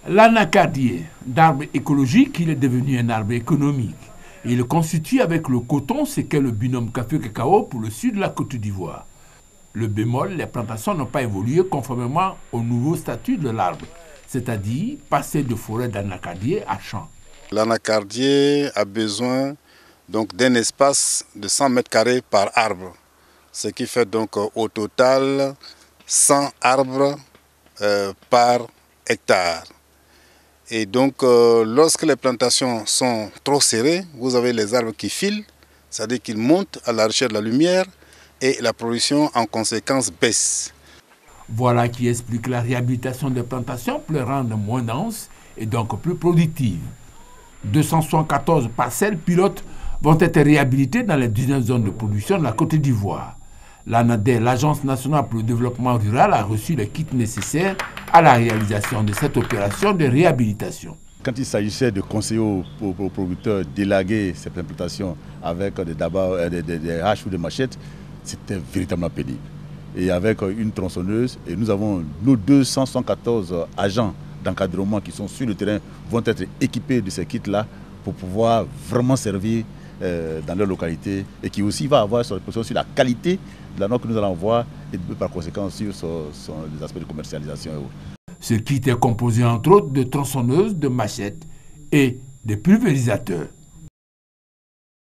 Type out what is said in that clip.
L'anacardier, d'arbre écologique, il est devenu un arbre économique. Il constitue avec le coton ce qu'est le binôme café-cacao pour le sud de la Côte d'Ivoire. Le bémol, les plantations n'ont pas évolué conformément au nouveau statut de l'arbre, c'est-à-dire passer de forêt d'anacardier à champ. L'anacardier a besoin donc d'un espace de 100 mètres carrés par arbre, ce qui fait donc au total 100 arbres par hectare. Et donc lorsque les plantations sont trop serrées, vous avez les arbres qui filent, c'est-à-dire qu'ils montent à la recherche de la lumière et la production en conséquence baisse. Voilà qui explique la réhabilitation des plantations pour les rendre moins denses et donc plus productives. 274 parcelles pilotes vont être réhabilitées dans les 19 zones de production de la Côte d'Ivoire. L'ANADER, l'Agence nationale pour le développement rural, a reçu les kits nécessaires à la réalisation de cette opération de réhabilitation. Quand il s'agissait de conseiller aux producteurs d'élaguer ces plantations avec des haches ou des machettes, c'était véritablement pénible. Et avec une tronçonneuse, et nous avons nos 214 agents d'encadrement qui sont sur le terrain vont être équipés de ces kits-là pour pouvoir vraiment servir dans leur localité et qui aussi va avoir son répercussion sur la qualité de la note que nous allons avoir et par conséquent sur les aspects de commercialisation et autres. Ce kit est composé entre autres de tronçonneuses, de machettes et de pulvérisateurs.